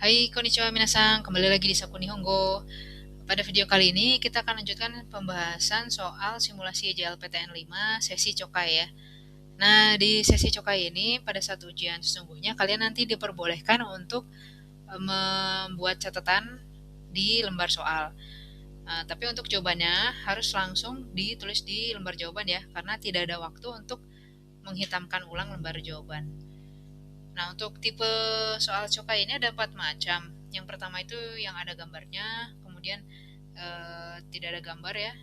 Hai, konnichiwa minasan. Kembali lagi di Saku Nihongo. Pada video kali ini kita akan lanjutkan pembahasan soal simulasi JLPTN 5 sesi Chokai ya. Nah, di sesi Chokai ini pada saat ujian sesungguhnya kalian nanti diperbolehkan untuk membuat catatan di lembar soal. Tapi untuk jawabannya harus langsung ditulis di lembar jawaban ya, karena tidak ada waktu untuk menghitamkan ulang lembar jawaban. Nah, untuk tipe soal Chokai ini ada 4 macam. Yang pertama itu yang ada gambarnya, kemudian tidak ada gambar ya.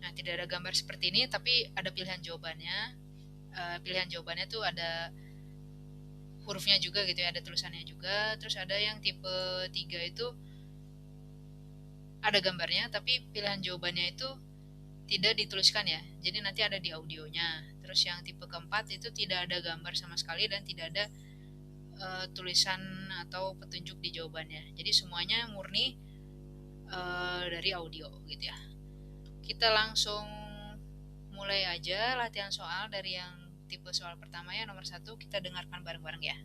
Nah, tidak ada gambar seperti ini, tapi ada pilihan jawabannya. Pilihan jawabannya tuh ada hurufnya juga gitu ya, ada tulisannya juga. Terus ada yang tipe 3 itu ada gambarnya, tapi pilihan jawabannya itu tidak dituliskan ya. Jadi nanti ada di audionya. Terus yang tipe keempat itu tidak ada gambar sama sekali dan tidak ada tulisan atau petunjuk di jawabannya. Jadi semuanya murni dari audio gitu ya. Kita langsung mulai aja latihan soal dari yang tipe soal pertama ya, nomor 1. Kita dengarkan bareng-bareng ya.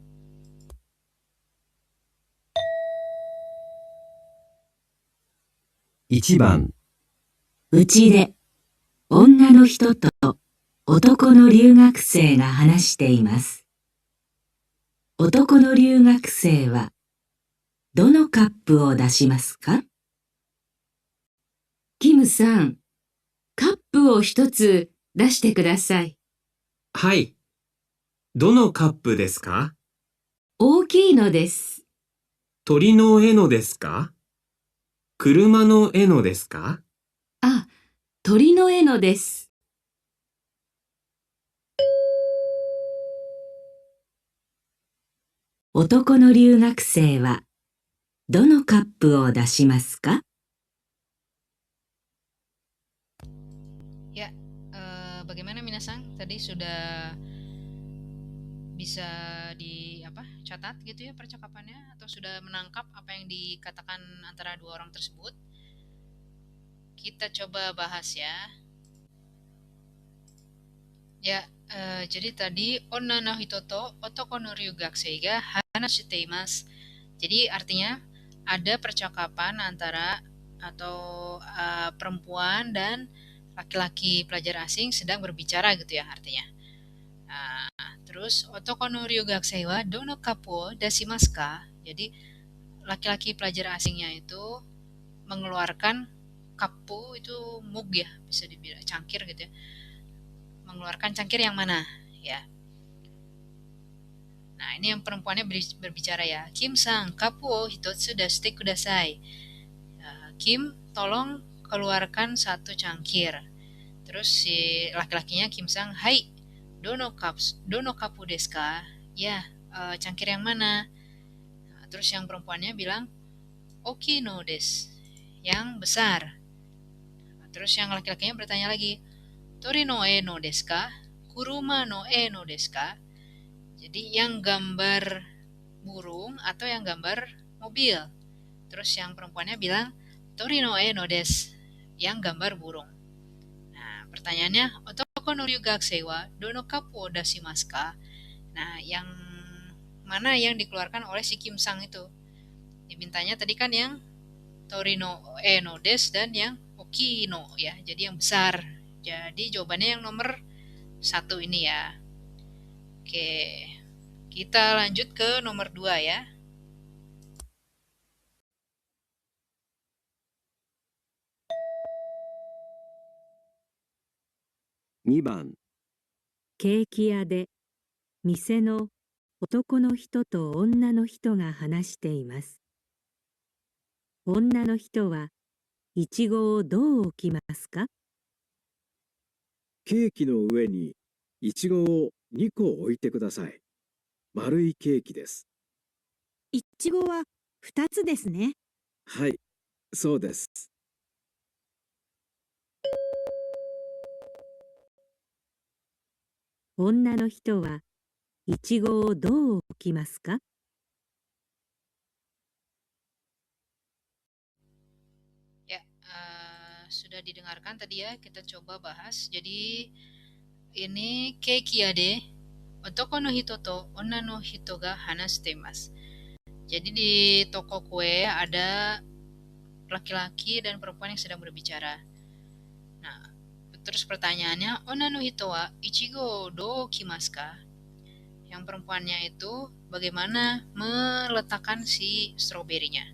1番、うちで女の人と男の留学生が話しています。男の留学生はどのカップを出しますか？キムさん、カップを一つ出してください。はい。どのカップですか？大きいのです。鳥の絵のですか？車の絵のですか？あ、鳥の絵のです。男の留学生はどのカップを出しますか？ Ya, bagaimana minasan? Tadi sudah bisa catat gitu ya percakapannya, atau sudah menangkap apa yang dikatakan antara dua orang tersebut? Kita coba bahas ya. Ya, jadi tadi onna no hito to otoko no ryugakusei ga hanashite imasu. Jadi artinya ada percakapan antara atau perempuan dan laki-laki pelajar asing sedang berbicara gitu ya artinya. Terus otoko no ryugakusei wa dono kapu o dashimasu ka? Jadi laki-laki pelajar asingnya itu mengeluarkan kapu itu mug ya, bisa dibilang cangkir gitu ya. Mengeluarkan cangkir yang mana ya. Nah, ini yang perempuannya berbicara ya. Kim-san, kapu o hitotsu dashite kudasai. Kim, tolong keluarkan satu cangkir. Terus si laki-lakinya Kim-san, hai, dono kapu desu ka? Ya, cangkir yang mana? Nah, terus yang perempuannya bilang, oki no desu, yang besar. Nah, terus yang laki-lakinya bertanya lagi, tori no e no desu ka? Kuruma no e no desu ka? Jadi yang gambar burung atau yang gambar mobil. Terus yang perempuannya bilang tori no e no desu, yang gambar burung. Nah, pertanyaannya otoko no ryugakusei wa dono kapu o dashimasu ka? Nah, yang mana yang dikeluarkan oleh si Kim Sang itu? Dimintanya tadi kan yang tori no e no desu dan yang oki no ya, jadi yang besar. Jadi jawabannya yang nomor 1 ini ya. Oke, kita lanjut ke nomor 2 ya. 2番、ケーキ屋で店の男の人と女の人が話しています。女の人はいちごをどう置きますか？ケーキの上にいちごを2個置いてください。丸いケーキです。いちごは2つですね。はい、そうです。女の人はいちごをどう置きますか？ Ya, sudah didengarkan tadi ya, kita coba bahas. Jadi ini keiki ya deh. otoko no hito to onna no hito ga hanashite imasu. Jadi di toko kue ada laki-laki dan perempuan yang sedang berbicara. Nah, terus pertanyaannya, onna no hito wa ichigo do kimasu ka? Yang perempuannya itu bagaimana meletakkan si stroberinya.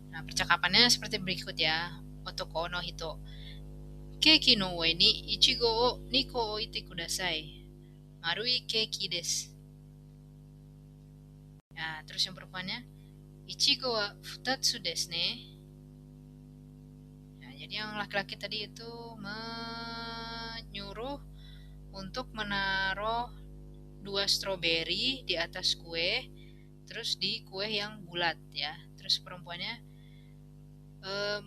Nah, percakapannya seperti berikut ya. Otoko no hito. Keiki no ue ni ichigo o 2個 oite kudasai. Marui keiki desu. Nah, terus yang perempuannya, ichigo wa 2つ desu ne. Nah, jadi yang laki-laki tadi itu menyuruh untuk menaruh 2 stroberi di atas kue, terus di kue yang bulat ya. Terus perempuannya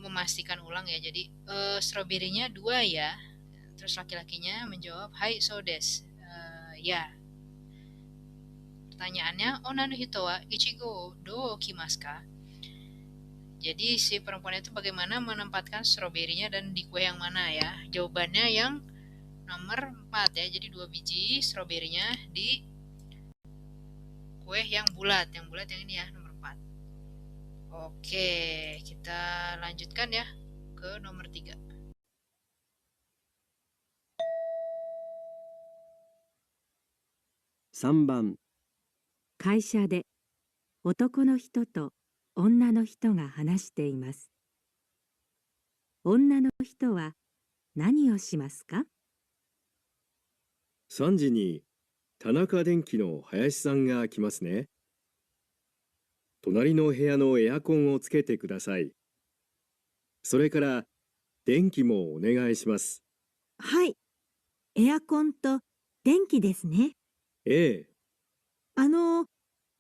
memastikan ulang ya, jadi stroberinya 2 ya. Terus laki-lakinya menjawab, hai so desu. Ya. Pertanyaannya, onna no hito wa ichigo do kimasu ka? Jadi si perempuan itu bagaimana menempatkan stroberinya dan di kue yang mana ya? Jawabannya yang nomor 4 ya. Jadi 2 biji stroberinya di kue yang bulat. Yang bulat yang ini ya, nomor 4. Oke, kita lanjutkan ya ke nomor 3. 3番、会社で男の人と女の人が話しています。女の人は何をしますか？ 3時に田中電機の林さんが来ますね。隣の部屋のエアコンをつけてください。それから電気もお願いします。はい。エアコンと電気ですね。ええ。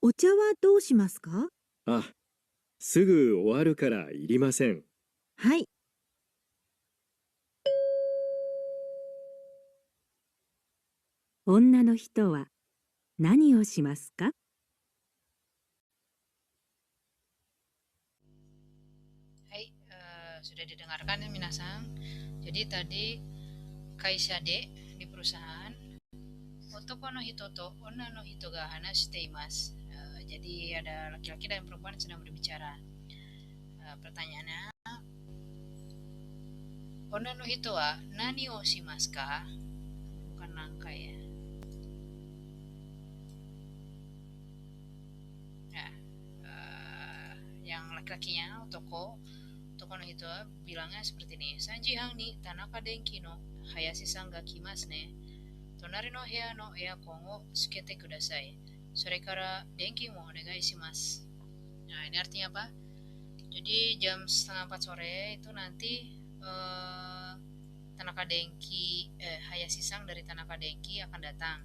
お茶はどうしますか？あ、すぐ終わるからいりません。はい。女の人は何をしますか？ Hai, sudah didengarkan ya minasan. Jadi tadi kaisha de di perusahaan, otoko no hito to onna no hito ga hanashite imasu. Jadi ada laki-laki dan perempuan yang sedang berbicara. Pertanyaannya, onna no hito wa nani o shimasu ka? Bukan nangka ya. Nah, yang laki-lakinya otoko no hito bilangnya seperti ini. Sanji hang ni Tanaka Denki no Hayashi-san ga kimasu ne. Tonari no heya no earkon o tsukete kudasai. Sore kara denki mo onegai shimasu. Nah, ini artinya apa? Jadi jam 3:30 sore itu nanti Tanaka Denki Hayashi-san dari Tanaka Denki akan datang.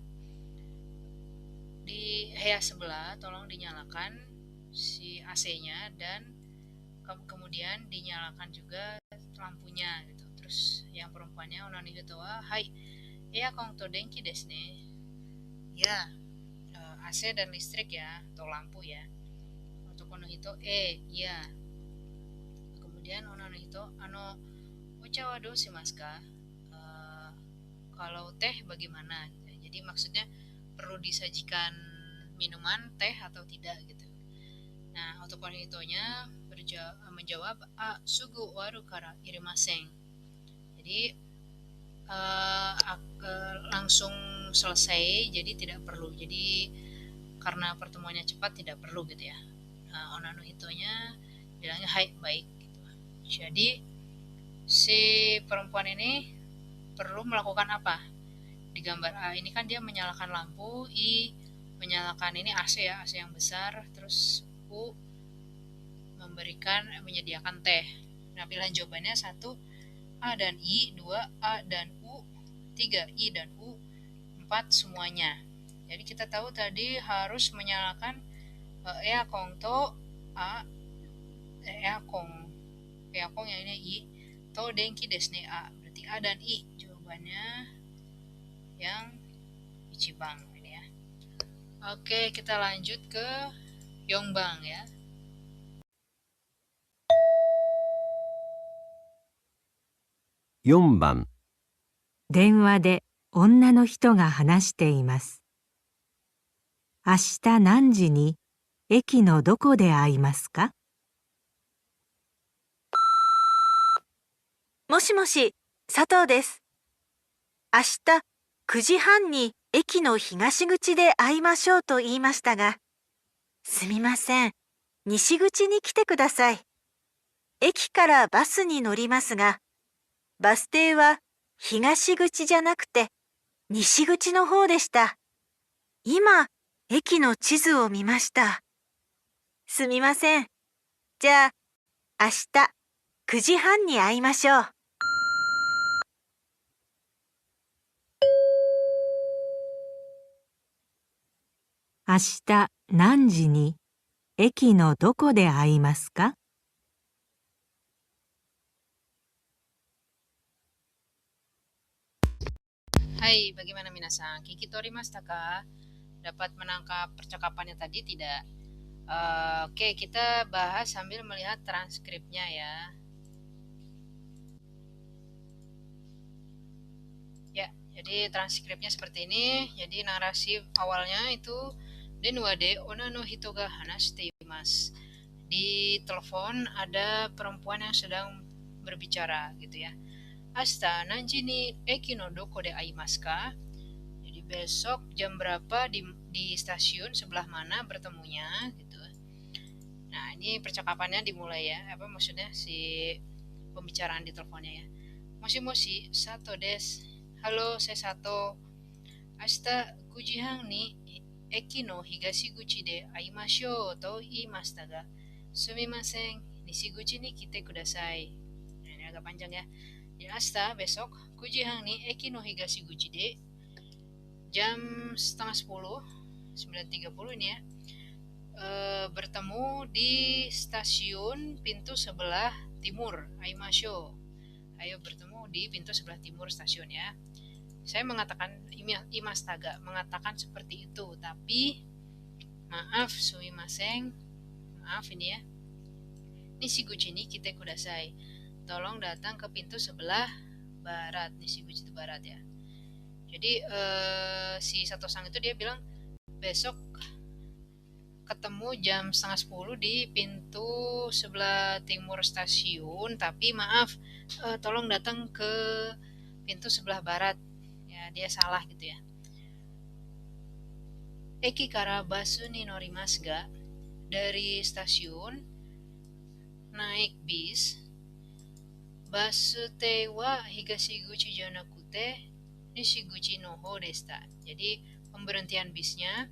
Di heya sebelah tolong dinyalakan si AC-nya dan kemudian dinyalakan juga lampunya gitu. Terus yang perempuannya onna no hito wa hai earkon to denki desu ne. Ya, AC dan listrik ya, atau lampu ya. Otoko no hito ya. Kemudian onna no hito ocha wa dou shimasu ka? Kalau teh bagaimana? Jadi maksudnya perlu disajikan minuman teh atau tidak gitu. Nah, otoko no hitonya menjawab sugu waru kara irimasen. Jadi langsung selesai, jadi tidak perlu. Jadi karena pertemuannya cepat tidak perlu gitu ya. Onna no hitonya bilangnya hai, baik gitu. Jadi si perempuan ini perlu melakukan apa? Di gambar A ini kan dia menyalakan lampu, I menyalakan ini AC ya, AC yang besar, terus U menyediakan teh. Nah, pilihan jawabannya 1 A dan I, 2 A dan U, 3 I dan U, 4 semuanya. Jadi kita tahu tadi harus menyalakan earkon to A, earkon yang ini I, to denki desu ne A, berarti A dan I jawabannya yang ichiban ini ya. Oke, kita lanjut ke Yongbang ya. 4番、電話で女の人が話しています。明日何時に駅のどこで会いますか？もしもし、佐藤です。明日9時半に駅の東口で会いましょうと言いましたが、すみません。西口に来てください。駅からバスに乗りますが、バス停は東口じゃなくて西口の方でした。今、駅の地図を見ました。すみません。じゃあ、明日9時半に会いましょう。明日何時に駅のどこで会いますか？Hai, bagaimana minasan? Kikitori ka? Dapat menangkap percakapannya tadi tidak? Oke, kita bahas sambil melihat transkripnya ya. Ya, jadi transkripnya seperti ini. Jadi narasi awalnya itu Denwa de ona no hito ga hanashite imasu. Di telepon ada perempuan yang sedang berbicara gitu ya. Asta nanji ni eki no doko de aimasu ka? Jadi besok jam berapa di stasiun sebelah mana bertemunya gitu. Nah, ini percakapannya dimulai ya. Apa maksudnya si pembicaraan di teleponnya ya. Moshi moshi, Sato desu. Halo, saya Sato. Ashita 9時半に駅の東口で会いましょうと言いましたが、すみません、西口に来てください。Nah, ini agak panjang ya. Jadi Asta besok 9時半に駅の東口でjam setengah 10, 9.30 ini ya, bertemu di stasiun pintu sebelah timur. Aimasho. Ayo bertemu di pintu sebelah timur stasiun ya. Saya mengatakan imastaga, mengatakan seperti itu, tapi maaf, sumimasen, maaf ini ya. Nishiguchi ni kite kudasai. Tolong datang ke pintu sebelah barat. Nishiguchi itu barat ya. Jadi si Sato-san itu dia bilang besok ketemu jam setengah 10 di pintu sebelah timur stasiun, tapi maaf, tolong datang ke pintu sebelah barat. Ya, dia salah gitu ya. Eki kara basu ni norimasu ga? Dari stasiun naik bis. Basu te wa higashiguchi janakute nishiguchi no hou deshita. Jadi pemberhentian bisnya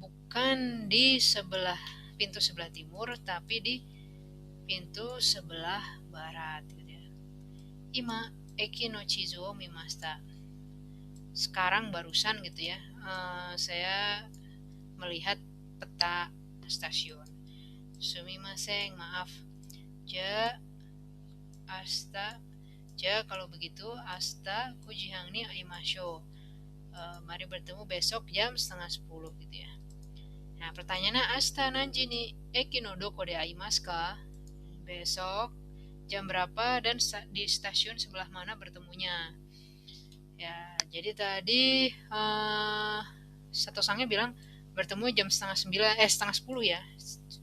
bukan di sebelah pintu sebelah timur, tapi di pintu sebelah barat gitu ya. Ima eki no chizu o mimashita. Sekarang barusan gitu ya, saya melihat peta stasiun. Sumimasen, maaf. Kalau begitu asta 9時半に会いましょう. Mari bertemu besok jam setengah 10 gitu ya. Nah, pertanyaannya asta nanji ni eki no doko de aimasu ka? Besok jam berapa dan di stasiun sebelah mana bertemunya? Ya, jadi tadi Sato-sannya bilang bertemu jam setengah 10 ya.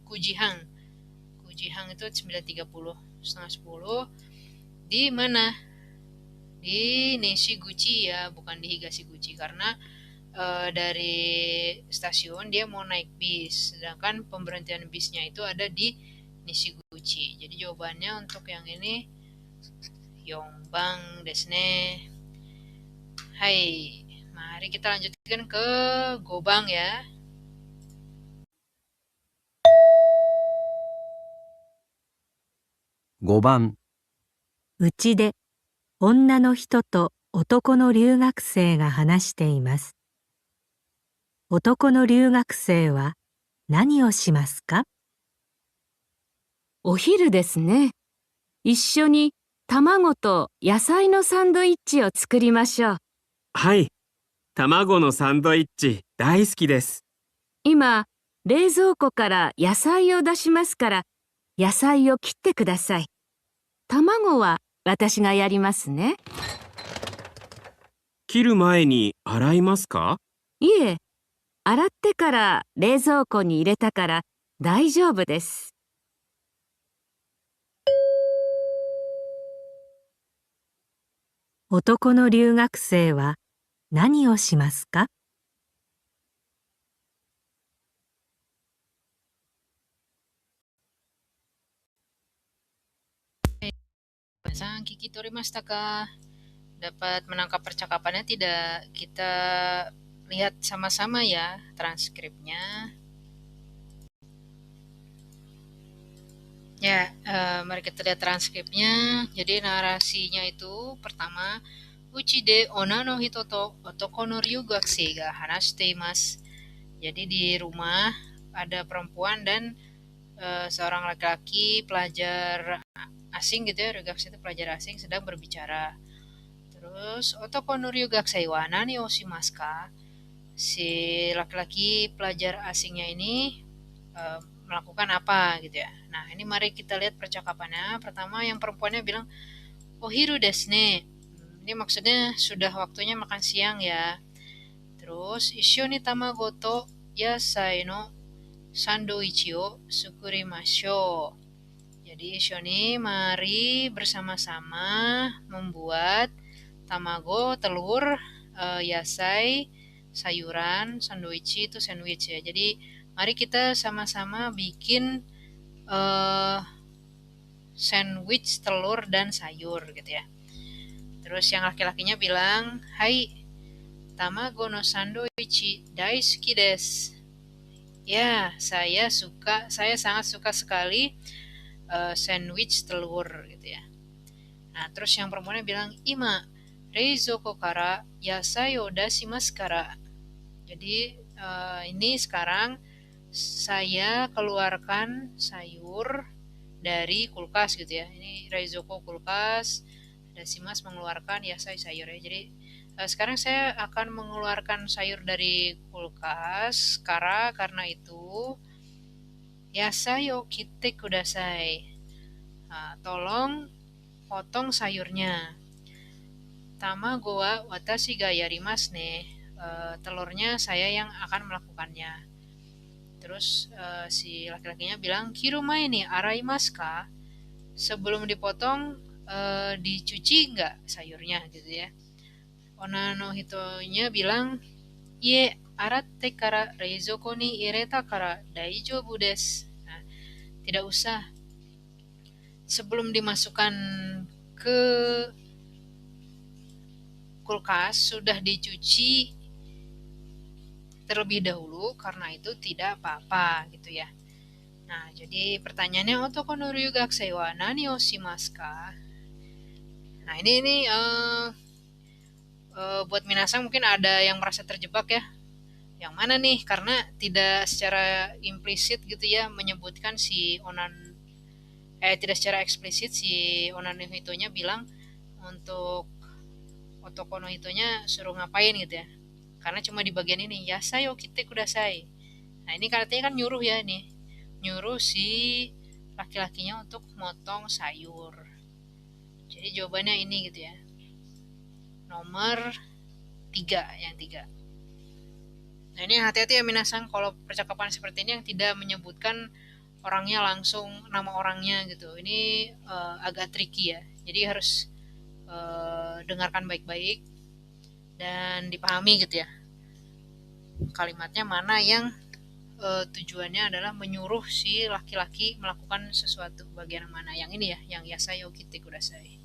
Kujihang itu 9.30, setengah 10. Di mana? Di Nishiguchi ya, bukan di Higashiguchi, karena dari stasiun dia mau naik bis, sedangkan pemberhentian bisnya itu ada di Nishiguchi. Jadi jawabannya untuk yang ini Yongbang desu ne. Hai, mari kita lanjutkan ke Gobang ya. Gobang. うちで女の人と男の留学生が話しています。男の留学生は何をしますか？お昼ですね。一緒に卵と野菜のサンドイッチを作りましょう。はい。卵のサンドイッチ大好きです。今、冷蔵庫から野菜を出しますから、野菜を切ってください。卵は私がやりますね。切る前に洗いますか？いえ、洗ってから冷蔵庫に入れたから大丈夫です。男の留学生は何をしますか？Sang Kikitori ka? Dapat menangkap percakapannya tidak? Kita lihat sama-sama ya transkripnya. Ya, mari kita lihat transkripnya. Jadi narasinya itu pertama, Uchi de onna no hito to otoko no ryugakusei ga hanashite imasu. Jadi di rumah ada perempuan dan seorang laki-laki pelajar asing gitu ya, ryugakusei itu pelajar asing sedang berbicara. Terus otoko no ryugakusei wa nani o shimasu ka? Si laki-laki pelajar asingnya ini melakukan apa gitu ya. Nah, ini mari kita lihat percakapannya. Pertama yang perempuannya bilang, "Ohiru desu ne." Ini maksudnya sudah waktunya makan siang ya. Terus, "Issho ni tamago to yasai no sandwich o sukurimashou." Jadi, issho ni mari bersama-sama membuat tamago telur, yasai sayuran, sandwich itu sandwich ya. Jadi mari kita sama-sama bikin sandwich telur dan sayur gitu ya. Terus yang laki-lakinya bilang, "Hai, tamago no sandwich daisuki desu." Ya, saya sangat suka sekali sandwich telur gitu ya. Nah, terus yang perempuannya bilang, "Ima, reizouko kara yasai o dashimasu kara." Jadi ini sekarang saya keluarkan sayur dari kulkas gitu ya. Ini reizouko kulkas, dashimasu mengeluarkan yasai sayur ya. Jadi sekarang saya akan mengeluarkan sayur dari kulkas karena itu yasai o kitte kudasai. Tolong potong sayurnya. Tamago wa watashi ga yarimasu ne. Telurnya saya yang akan melakukannya. Terus si laki-lakinya bilang, "Kirumae ni araimasu ka?" Sebelum dipotong dicuci nggak sayurnya gitu ya. Onna no hitonya bilang, "Ie, aratte kara reizouko ni ireta kara daijoubu desu." Nah, tidak usah. Sebelum dimasukkan ke kulkas sudah dicuci terlebih dahulu, karena itu tidak apa-apa gitu ya. Nah, jadi pertanyaannya, otoko no ryugakusei wa nani o shimasu ka? Nah, ini buat minasang mungkin ada yang merasa terjebak ya. Yang mana nih? Karena tidak secara implisit gitu ya menyebutkan tidak secara eksplisit si Onan no hitonya bilang untuk otoko no hitonya suruh ngapain gitu ya. Karena cuma di bagian ini, yasai o kitte kudasai. Nah, ini artinya kan nyuruh ya nih. Nyuruh si laki-lakinya untuk motong sayur. Jadi jawabannya ini gitu ya. Nomor 3, yang 3. Nah, ini hati-hati ya minasang kalau percakapan seperti ini yang tidak menyebutkan orangnya langsung, nama orangnya gitu. Ini agak tricky ya. Jadi harus dengarkan baik-baik dan dipahami gitu ya. Kalimatnya mana yang tujuannya adalah menyuruh si laki-laki melakukan sesuatu, bagian mana. Yang ini ya, yang yasai o kitte kudasai.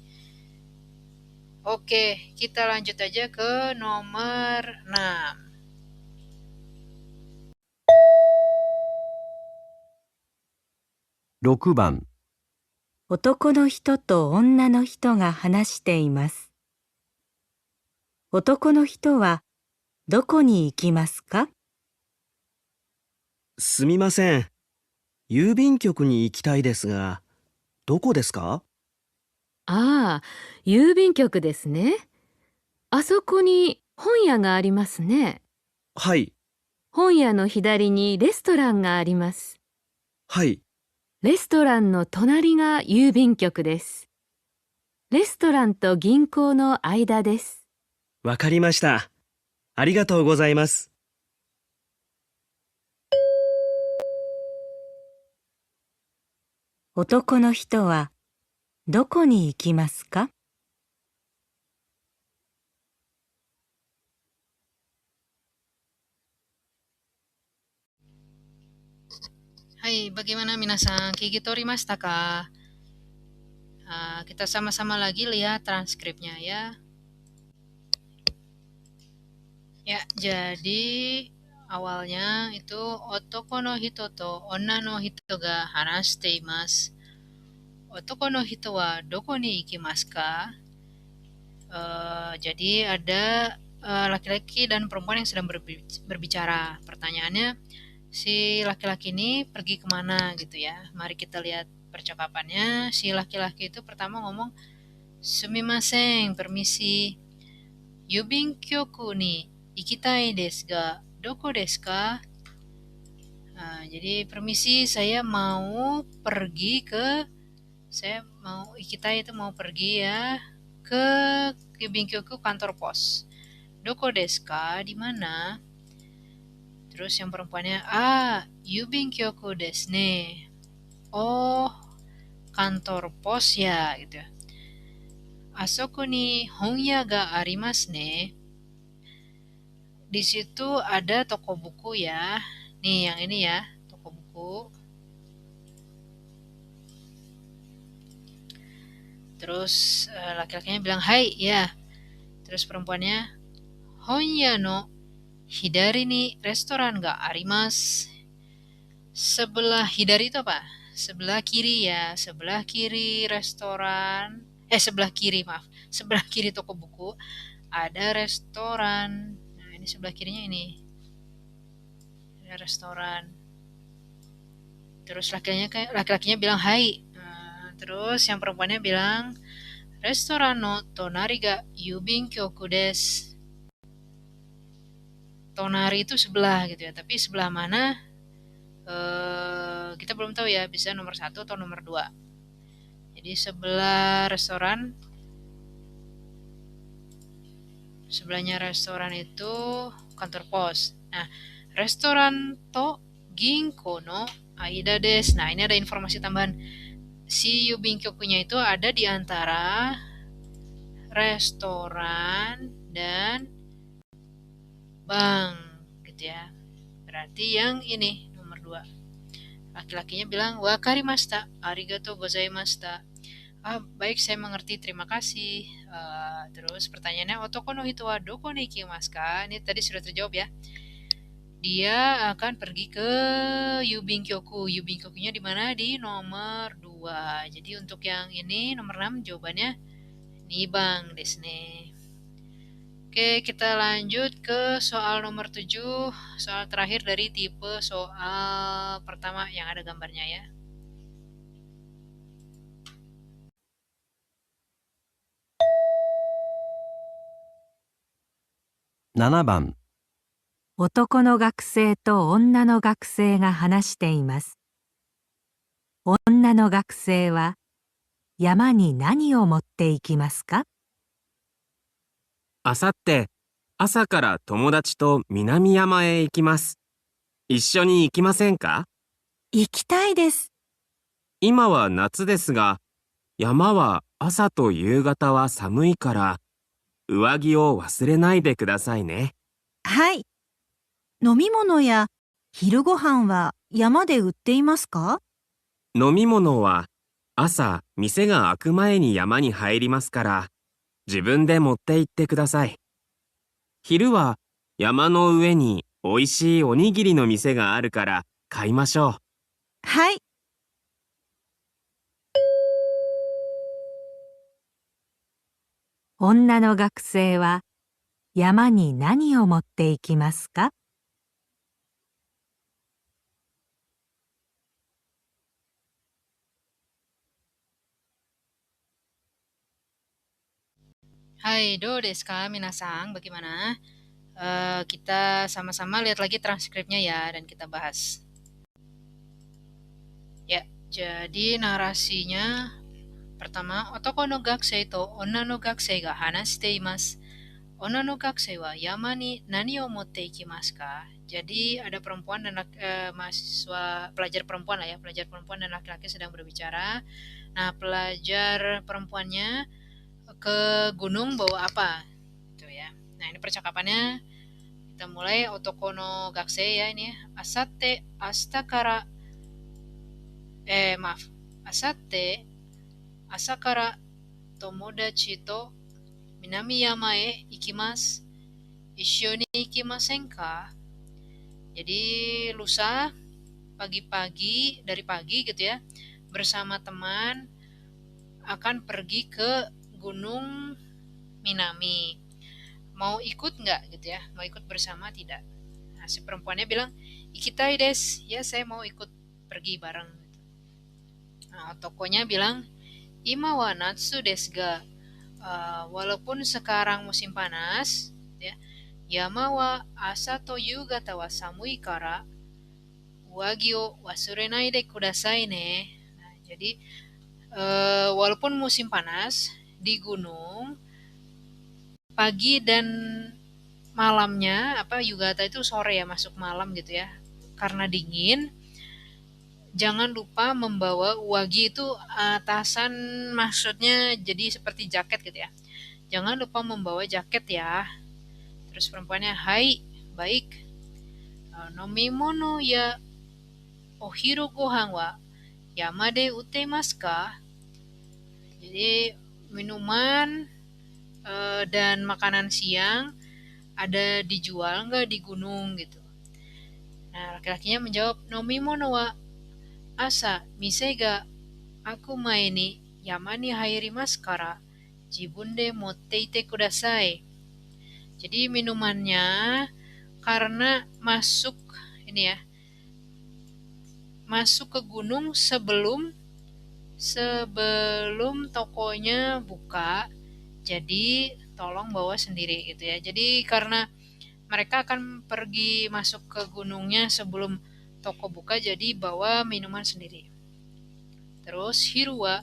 Oke, kita lanjut aja ke nomor 6. 6番、男の人と女の人が話しています。男の人はどこに行きますか？すみません。郵便局に行きたいですが、どこですか？ああ、郵便局ですね。あそこに本屋がありますね。はい、本屋の左にレストランがあります。はい、レストランの隣が郵便局です。レストランと銀行の間です。わかりました。ありがとうございます。男の人はどこに行きますか？Hai, bagaimana minasan? Kigitorimashita ka? Kita sama-sama lagi lihat transkripnya ya. Ya, jadi awalnya itu otoko no hito to onna no hito ga hanashite imasu. Otoko no hito wa doko ni ikimasu ka? Jadi ada laki-laki dan perempuan yang sedang berbicara. Pertanyaannya, si laki-laki ini pergi kemana gitu ya. Mari kita lihat percakapannya. Si laki-laki itu pertama ngomong, sumimasen, permisi. Yubin kyoku ni ikitai desu ga, doko desu ka? Jadi permisi, saya mau ikitai itu mau pergi ya ke Yubin kyoku, kantor pos. Doko desu ka? Di mana? Terus yang perempuannya, Yubin kyoku desu ne. Oh, kantor pos ya gitu. Asoko ni honya ga arimasu ne. Di situ ada toko buku ya. Nih yang ini ya, toko buku. Terus laki-lakinya bilang, hai ya. Terus perempuannya, honya no hidari ni restoran ga arimasu. Sebelah hidari itu apa? Sebelah kiri ya, sebelah kiri restoran. Sebelah kiri, maaf. Sebelah kiri toko buku ada restoran. Nah, ini sebelah kirinya ini. Ada restoran. Terus laki-lakinya bilang hai. Terus yang perempuannya bilang, restoran no tonari ga yubin kyoku desu. Tonari itu sebelah gitu ya, tapi sebelah mana? Kita belum tahu ya, bisa nomor 1 atau nomor 2. Jadi sebelah restoran, sebelahnya restoran itu kantor pos. Nah, restoran to ginko no aida desu. Nah, ini ada informasi tambahan. Si Yubin Kyoku-nya itu ada di antara restoran dan bank gitu ya. Berarti yang ini nomor 2. Laki-lakinya bilang, wakarimashita, arigatou gozaimashita. Baik, saya mengerti, terima kasih. Terus pertanyaannya, otoko no hito wa doko ni ikimasu ka? Ini tadi sudah terjawab ya. Dia akan pergi ke Yubin Kyoku. Yubin Kyoku-nya di mana? Di nomor 2. Jadi untuk yang ini nomor 6 jawabannya nibang desu ne. Oke, kita lanjut ke soal nomor 7, soal terakhir dari tipe soal pertama yang ada gambarnya ya. (7番) 男の学生と女の学生が話しています。女の学生は山に何を持って行きますか？あさって朝から友達と南山へ行きます。一緒に行きませんか？行きたいです。今は夏ですが、山は朝と夕方は寒いから、上着を忘れないでくださいね。はい。飲み物や昼ご飯は山で売っていますか？飲み物は朝店が開く前に山に入りますから、自分で持って行ってください。昼は山の上においしいおにぎりの店があるから買いましょう。はい。女の学生は山に何を持って行きますか？Hai, do desu ka minasan? Bagaimana? Kita sama-sama lihat lagi transkripnya ya dan kita bahas. Ya, jadi narasinya pertama, otoko no gakusei to onna no gakusei ga hanashite imasu. Onna no gakusei wa yama ni nani o motte ikimasu ka? Jadi ada perempuan dan mahasiswa pelajar perempuan lah ya, pelajar perempuan dan laki-laki sedang berbicara. Nah, pelajar perempuannya ke gunung bawa apa? Gitu ya. Nah, ini percakapannya kita mulai otoko no gakusei ya ini ya. Asta kara maaf. Asatte asa kara tomodachi to Minami Yama e ikimasu. Issho ni ikimasen ka? Jadi lusa pagi-pagi dari pagi gitu ya, bersama teman akan pergi ke Gunung Minami. Mau ikut nggak gitu ya? Mau ikut bersama tidak? Nah, si perempuannya bilang, ikitai desu. Ya, saya mau ikut pergi bareng. Nah, tokonya bilang, ima wa natsu desu ga. Walaupun sekarang musim panas, ya, yama wa asa to yugata wa samui kara wagi o wasurenai de kudasai ne. Nah, jadi walaupun musim panas di gunung, pagi dan malamnya yugata itu sore ya, masuk malam gitu ya, karena dingin, jangan lupa membawa wagi itu atasan, maksudnya jadi seperti jaket gitu ya, jangan lupa membawa jaket ya. Terus perempuannya, hai, baik. Nomimono ya ohiru gohan wa yama de utemasu ka? Jadi minuman dan makanan siang ada dijual nggak di gunung gitu. Nah, laki-lakinya menjawab, nomimono wa asa mise ga aku mae ni yama ni hairimasu kara jibun de motte ite kudasai. Jadi minumannya karena masuk ini ya, masuk ke gunung sebelum tokonya buka, jadi tolong bawa sendiri gitu ya. Jadi karena mereka akan pergi masuk ke gunungnya sebelum toko buka, jadi bawa minuman sendiri. Terus hiru wa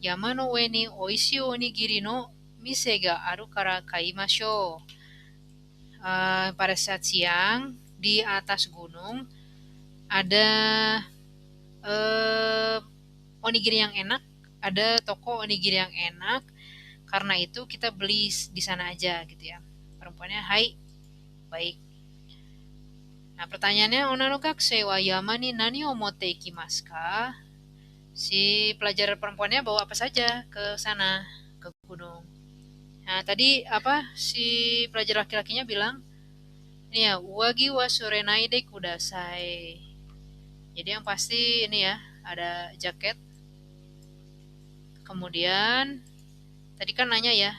yama no ue ni oishii onigiri no mise ga aru kara kaimashou. Pada saat siang di atas gunung ada onigiri yang enak, ada toko onigiri yang enak, karena itu kita beli di sana aja gitu ya. Perempuannya, hai, baik. Nah, pertanyaannya, onna no gakusei wa yama ni nani o motte ikimasu ka? Si pelajar perempuannya bawa apa saja ke sana, ke gunung. Nah, tadi si pelajar laki-lakinya bilang, ini ya, wagi wa surenai de kudasai. Jadi yang pasti ini ya, ada jaket. Kemudian tadi kan nanya ya,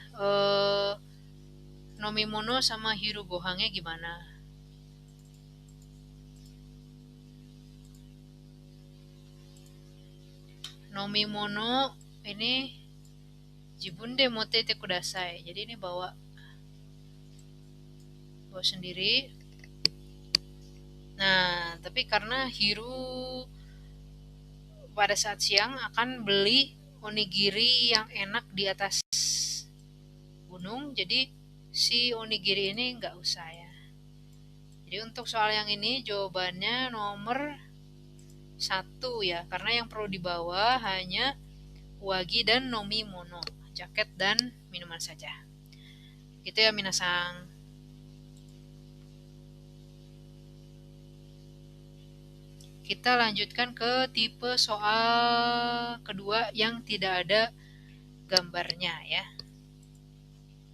nomimono sama hiru gohangnya gimana? Nomimono ini jibun de motte ite kudasai. Jadi ini bawa sendiri. Nah, tapi karena hiru pada saat siang akan beli onigiri yang enak di atas gunung, jadi si onigiri ini nggak usah ya. Jadi untuk soal yang ini jawabannya nomor 1 ya, karena yang perlu dibawa hanya wagi dan nomimono, jaket dan minuman saja. Gitu ya minasang. Kita lanjutkan ke tipe soal kedua yang tidak ada gambarnya ya.